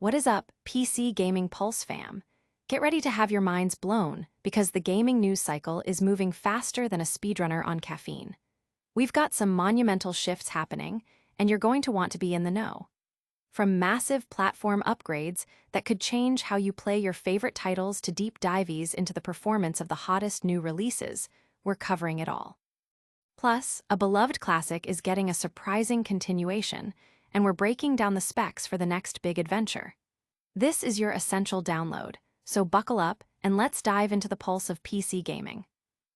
What is up, PC Gaming Pulse fam? Get ready to have your minds blown because the gaming news cycle is moving faster than a speedrunner on caffeine. We've got some monumental shifts happening, and you're going to want to be in the know. From massive platform upgrades that could change how you play your favorite titles to deep dives into the performance of the hottest new releases, we're covering it all. Plus, a beloved classic is getting a surprising continuation, and we're breaking down the specs for the next big adventure. This is your essential download, so buckle up and let's dive into the pulse of PC gaming.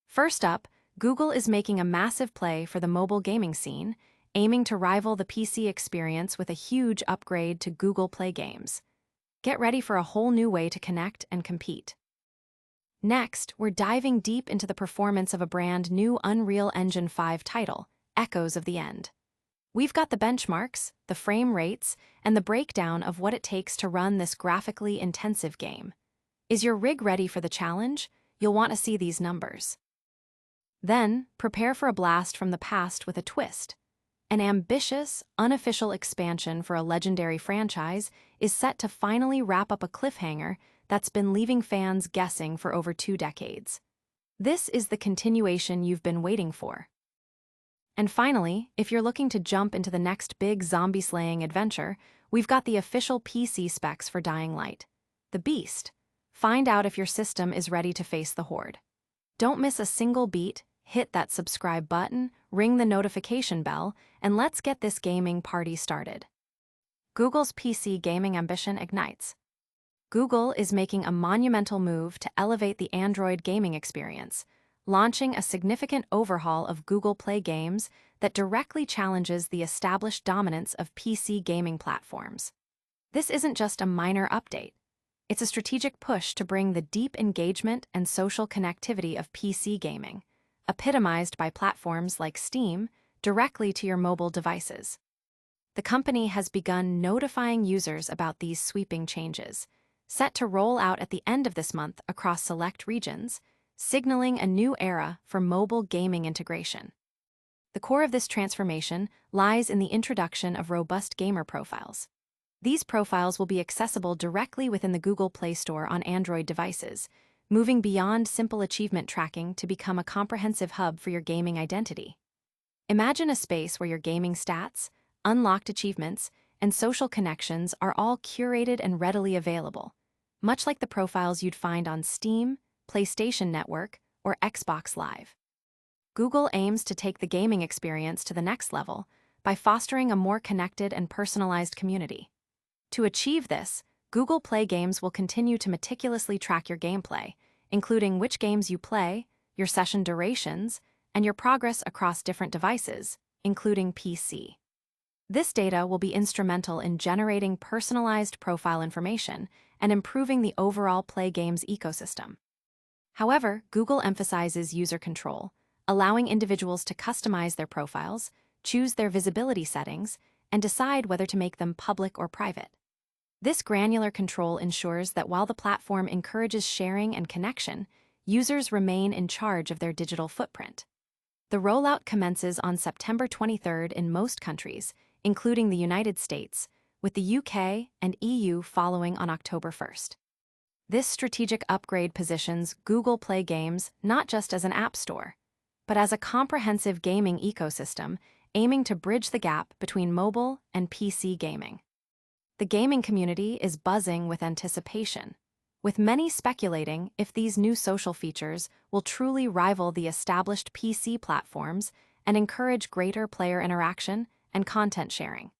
First up, Google is making a massive play for the mobile gaming scene, aiming to rival the PC experience with a huge upgrade to Google Play Games. Get ready for a whole new way to connect and compete. Next, we're diving deep into the performance of a brand new Unreal Engine 5 title, Echoes of the End. We've got the benchmarks, the frame rates, and the breakdown of what it takes to run this graphically intensive game. Is your rig ready for the challenge? You'll want to see these numbers. Then, prepare for a blast from the past with a twist. An ambitious, unofficial expansion for a legendary franchise is set to finally wrap up a cliffhanger that's been leaving fans guessing for over 2 decades. This is the continuation you've been waiting for. And finally, if you're looking to jump into the next big zombie-slaying adventure, we've got the official PC specs for Dying Light, the Beast. Find out if your system is ready to face the horde. Don't miss a single beat, hit that subscribe button, ring the notification bell, and let's get this gaming party started. Google's PC gaming ambition ignites. Google is making a monumental move to elevate the Android gaming experience, launching a significant overhaul of Google Play Games that directly challenges the established dominance of PC gaming platforms. This isn't just a minor update. It's a strategic push to bring the deep engagement and social connectivity of PC gaming, epitomized by platforms like Steam, directly to your mobile devices. The company has begun notifying users about these sweeping changes, set to roll out at the end of this month across select regions, signaling a new era for mobile gaming integration. The core of this transformation lies in the introduction of robust gamer profiles. These profiles will be accessible directly within the Google Play Store on Android devices, moving beyond simple achievement tracking to become a comprehensive hub for your gaming identity. Imagine a space where your gaming stats, unlocked achievements, and social connections are all curated and readily available, much like the profiles you'd find on Steam, PlayStation Network, or Xbox Live. Google aims to take the gaming experience to the next level by fostering a more connected and personalized community. To achieve this, Google Play Games will continue to meticulously track your gameplay, including which games you play, your session durations, and your progress across different devices, including PC. This data will be instrumental in generating personalized profile information and improving the overall Play Games ecosystem. However, Google emphasizes user control, allowing individuals to customize their profiles, choose their visibility settings, and decide whether to make them public or private. This granular control ensures that while the platform encourages sharing and connection, users remain in charge of their digital footprint. The rollout commences on September 23rd in most countries, including the United States, with the UK and EU following on October 1st. This strategic upgrade positions Google Play Games not just as an app store, but as a comprehensive gaming ecosystem aiming to bridge the gap between mobile and PC gaming. The gaming community is buzzing with anticipation, with many speculating if these new social features will truly rival the established PC platforms and encourage greater player interaction and content sharing.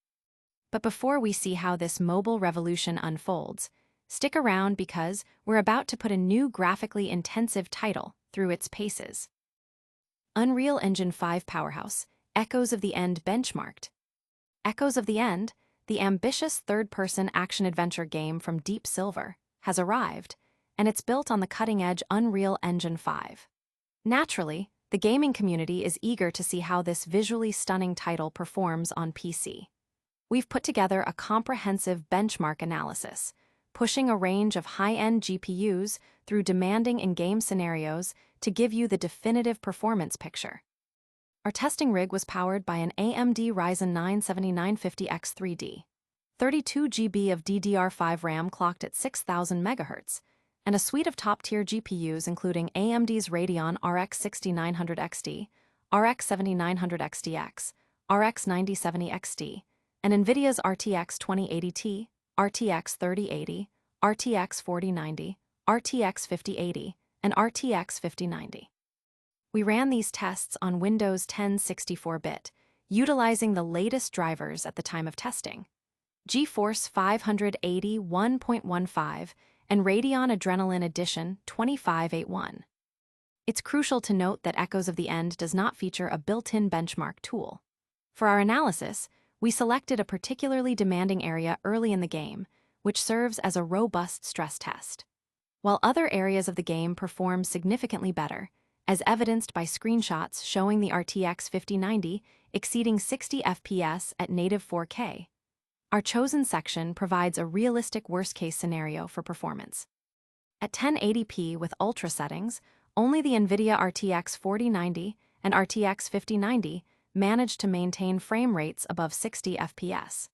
But before we see how this mobile revolution unfolds, stick around because we're about to put a new graphically intensive title through its paces. Unreal Engine 5 powerhouse, Echoes of the End benchmarked. Echoes of the End, the ambitious third-person action-adventure game from Deep Silver, has arrived, and it's built on the cutting-edge Unreal Engine 5. Naturally, the gaming community is eager to see how this visually stunning title performs on PC. We've put together a comprehensive benchmark analysis, pushing a range of high-end GPUs through demanding in-game scenarios to give you the definitive performance picture. Our testing rig was powered by an AMD Ryzen 9 7950X3D. 32 GB of DDR5 RAM clocked at 6000 MHz, and a suite of top-tier GPUs including AMD's Radeon RX 6900 XT, RX 7900 XTX, RX 9070 XT, and NVIDIA's RTX 2080 Ti, RTX 3080, RTX 4090, RTX 5080, and RTX 5090. We ran these tests on Windows 10 64-bit, utilizing the latest drivers at the time of testing: GeForce 580 1.15 and Radeon Adrenalin Edition 2581. It's crucial to note that Echoes of the End does not feature a built-in benchmark tool. For our analysis, we selected a particularly demanding area early in the game, which serves as a robust stress test. While other areas of the game perform significantly better, as evidenced by screenshots showing the RTX 5090 exceeding 60 FPS at native 4K, our chosen section provides a realistic worst-case scenario for performance. At 1080p with ultra settings, only the NVIDIA RTX 4090 and RTX 5090 managed to maintain frame rates above 60 FPS.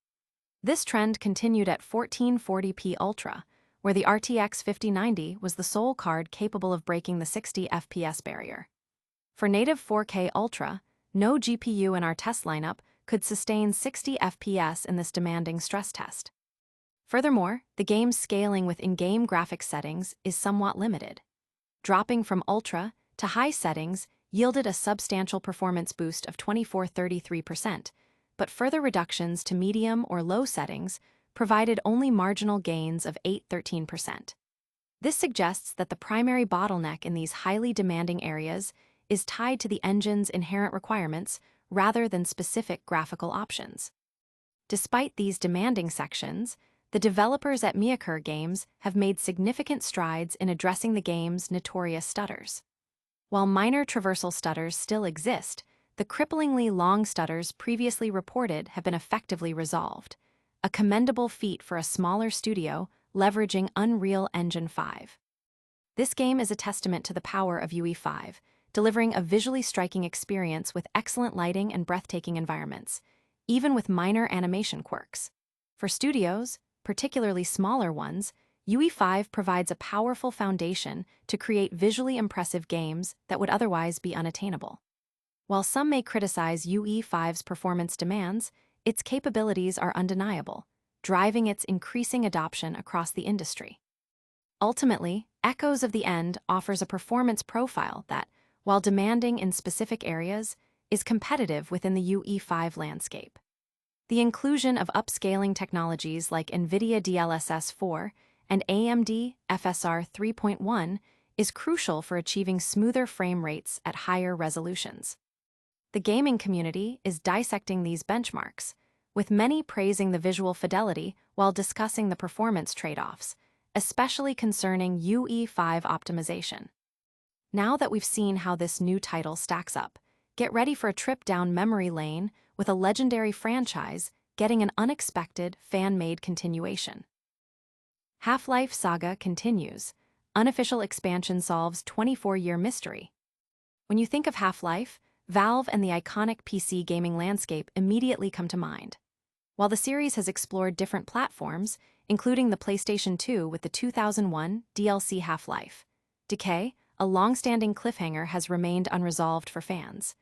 This trend continued at 1440p Ultra, where the RTX 5090 was the sole card capable of breaking the 60 FPS barrier. For native 4K Ultra, no GPU in our test lineup could sustain 60 FPS in this demanding stress test. Furthermore, the game's scaling with in-game graphics settings is somewhat limited. Dropping from Ultra to high settings yielded a substantial performance boost of 24-33%, but further reductions to medium or low settings provided only marginal gains of 8-13%. This suggests that the primary bottleneck in these highly demanding areas is tied to the engine's inherent requirements rather than specific graphical options. Despite these demanding sections, the developers at Miakur Games have made significant strides in addressing the game's notorious stutters. While minor traversal stutters still exist, the cripplingly long stutters previously reported have been effectively resolved, a commendable feat for a smaller studio leveraging Unreal Engine 5. This game is a testament to the power of UE5, delivering a visually striking experience with excellent lighting and breathtaking environments, even with minor animation quirks. For studios, particularly smaller ones, UE5 provides a powerful foundation to create visually impressive games that would otherwise be unattainable. While some may criticize UE5's performance demands, its capabilities are undeniable, driving its increasing adoption across the industry. Ultimately, Echoes of the End offers a performance profile that, while demanding in specific areas, is competitive within the UE5 landscape. The inclusion of upscaling technologies like NVIDIA DLSS 4 and AMD FSR 3.1 is crucial for achieving smoother frame rates at higher resolutions. The gaming community is dissecting these benchmarks, with many praising the visual fidelity while discussing the performance trade-offs, especially concerning UE5 optimization. Now that we've seen how this new title stacks up, get ready for a trip down memory lane with a legendary franchise getting an unexpected fan-made continuation. Half-Life Saga continues. Unofficial expansion solves 24-year mystery. When you think of Half-Life, Valve and the iconic PC gaming landscape immediately come to mind. While the series has explored different platforms, including the PlayStation 2 with the 2001 DLC Half-Life, Decay, a long-standing cliffhanger, has remained unresolved for fans.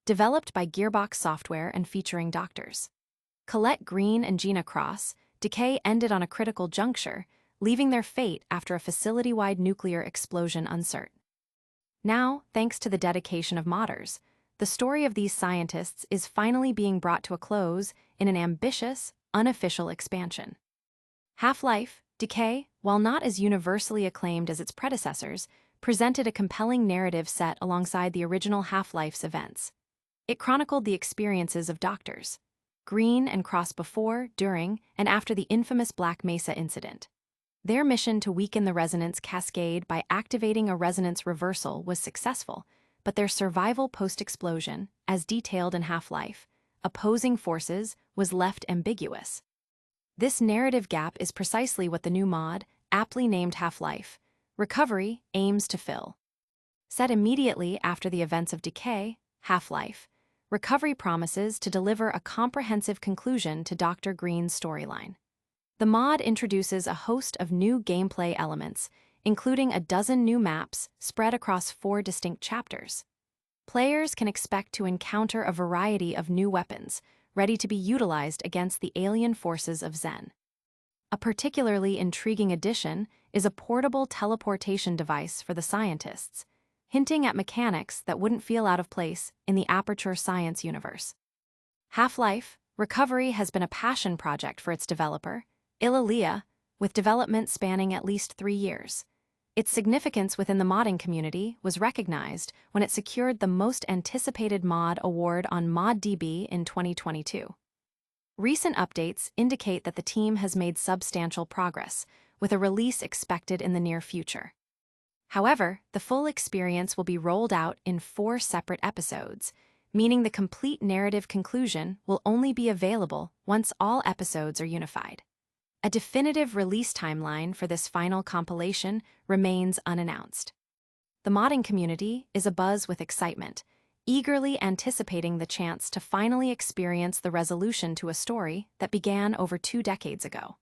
Developed by Gearbox Software and featuring doctors Colette Green and Gina Cross, Decay ended on a critical juncture, leaving their fate after a facility-wide nuclear explosion uncertain. Now, thanks to the dedication of modders, the story of these scientists is finally being brought to a close in an ambitious, unofficial expansion. Half-Life, Decay, while not as universally acclaimed as its predecessors, presented a compelling narrative set alongside the original Half-Life's events. It chronicled the experiences of doctors Green and Cross before, during, and after the infamous Black Mesa incident. Their mission to weaken the resonance cascade by activating a resonance reversal was successful, but their survival post-explosion, as detailed in Half-Life, opposing forces, was left ambiguous. This narrative gap is precisely what the new mod, aptly named Half-Life, Recovery, aims to fill. Set immediately after the events of Decay, Half-Life, Recovery promises to deliver a comprehensive conclusion to Dr. Green's storyline. The mod introduces a host of new gameplay elements, including a dozen new maps spread across 4 distinct chapters. Players can expect to encounter a variety of new weapons, ready to be utilized against the alien forces of Zen. A particularly intriguing addition is a portable teleportation device for the scientists, hinting at mechanics that wouldn't feel out of place in the Aperture Science universe. Half-Life: Recovery has been a passion project for its developer, Ilalia, with development spanning at least 3 years. Its significance within the modding community was recognized when it secured the Most Anticipated Mod award on ModDB in 2022. Recent updates indicate that the team has made substantial progress, with a release expected in the near future. However, the full experience will be rolled out in 4 separate episodes, meaning the complete narrative conclusion will only be available once all episodes are unified. A definitive release timeline for this final compilation remains unannounced. The modding community is abuzz with excitement, eagerly anticipating the chance to finally experience the resolution to a story that began over 2 decades ago.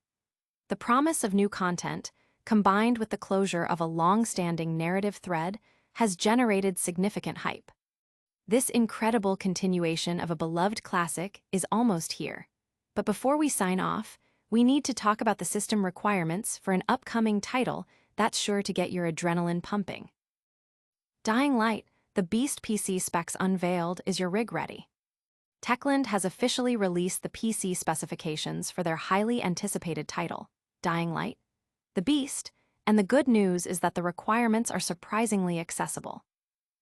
The promise of new content, combined with the closure of a long-standing narrative thread, has generated significant hype. This incredible continuation of a beloved classic is almost here. But before we sign off, we need to talk about the system requirements for an upcoming title that's sure to get your adrenaline pumping. Dying Light, the Beast PC specs unveiled. Is your rig ready? Techland has officially released the PC specifications for their highly anticipated title, Dying Light, the Beast, and the good news is that the requirements are surprisingly accessible.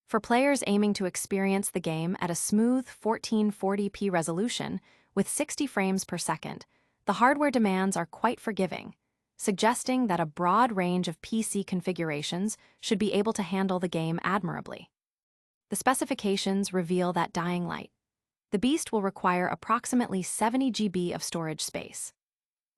For players aiming to experience the game at a smooth 1440p resolution with 60 frames per second, the hardware demands are quite forgiving, suggesting that a broad range of PC configurations should be able to handle the game admirably. The specifications reveal that Dying Light, the Beast, will require approximately 70 GB of storage space.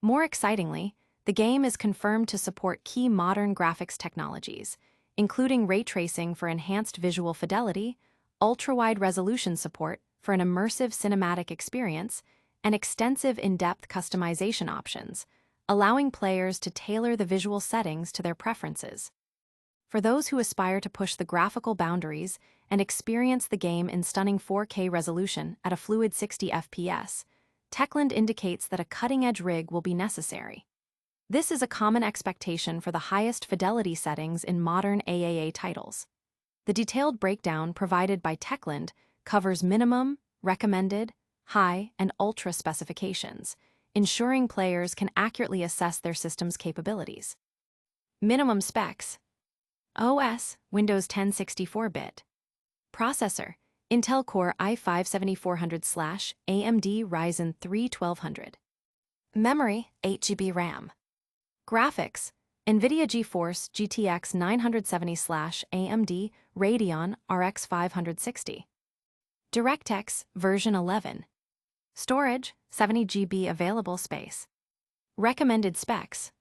More excitingly, the game is confirmed to support key modern graphics technologies, including ray tracing for enhanced visual fidelity, ultra-wide resolution support for an immersive cinematic experience, and extensive in-depth customization options, allowing players to tailor the visual settings to their preferences. For those who aspire to push the graphical boundaries and experience the game in stunning 4K resolution at a fluid 60 FPS, Techland indicates that a cutting-edge rig will be necessary. This is a common expectation for the highest fidelity settings in modern AAA titles. The detailed breakdown provided by Techland covers minimum, recommended, high, and ultra specifications, ensuring players can accurately assess their system's capabilities. Minimum specs: OS, Windows 10 64-bit. Processor, Intel Core i5 7400/ AMD Ryzen 3 1200. Memory, 8 GB RAM. Graphics, NVIDIA GeForce GTX 970/ AMD Radeon RX 560. DirectX version 11. Storage, 70 GB available space. Recommended specs: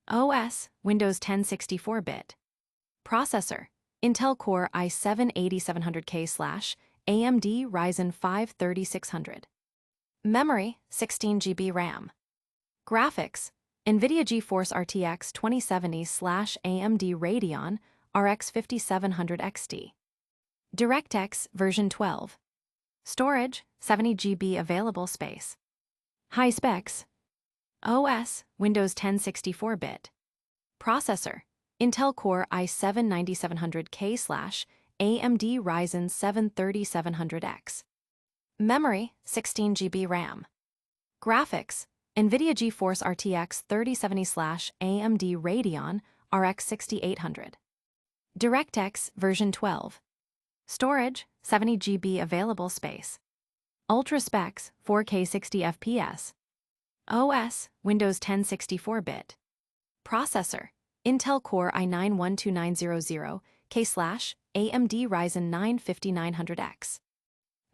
OS, Windows 10 64-bit. Processor, Intel Core i7 8700K/ AMD Ryzen 5 3600. Memory, 16 GB RAM. Graphics, NVIDIA GeForce RTX 2070/ AMD Radeon RX 5700 XT. DirectX version 12. Storage, 70 GB available space. High specs: OS, Windows 10 64-bit. Processor, Intel Core i7 9700K/ AMD Ryzen 7 3700X. Memory, 16 GB RAM. Graphics, NVIDIA GeForce RTX 3070/ AMD Radeon RX 6800. DirectX version 12. Storage, 70 GB available space. Ultra specs, 4K 60 FPS. OS, Windows 10 64-bit. Processor, Intel Core i9 12900K/ AMD Ryzen 9 5900X.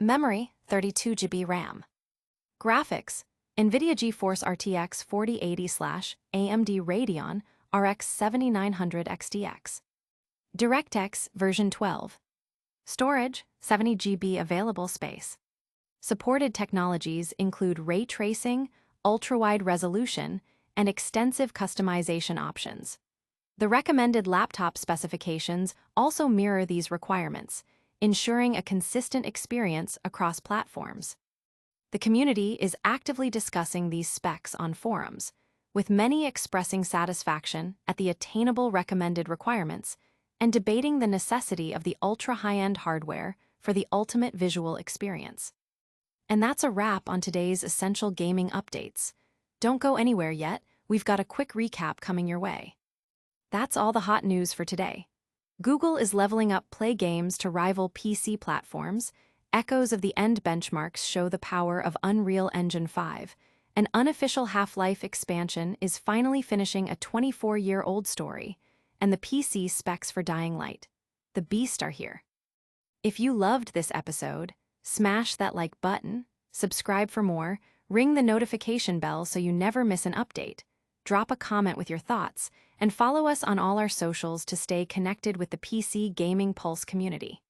Memory, 32 GB RAM. Graphics, NVIDIA GeForce RTX 4080/ AMD Radeon RX 7900 XTX. DirectX version 12. Storage, 70 GB available space. Supported technologies include ray tracing, ultra-wide resolution, and extensive customization options. The recommended laptop specifications also mirror these requirements, ensuring a consistent experience across platforms. The community is actively discussing these specs on forums, with many expressing satisfaction at the attainable recommended requirements and debating the necessity of the ultra-high-end hardware for the ultimate visual experience. And that's a wrap on today's essential gaming updates. Don't go anywhere yet, we've got a quick recap coming your way. That's all the hot news for today. Google is leveling up Play games to rival PC platforms. Echoes of the end benchmarks show the power of Unreal Engine 5. An unofficial Half-Life expansion is finally finishing a 24-year-old story, and the PC specs for Dying Light. The beast are here. If you loved this episode, smash that like button, subscribe for more, ring the notification bell so you never miss an update, drop a comment with your thoughts, and follow us on all our socials to stay connected with the PC Gaming Pulse community.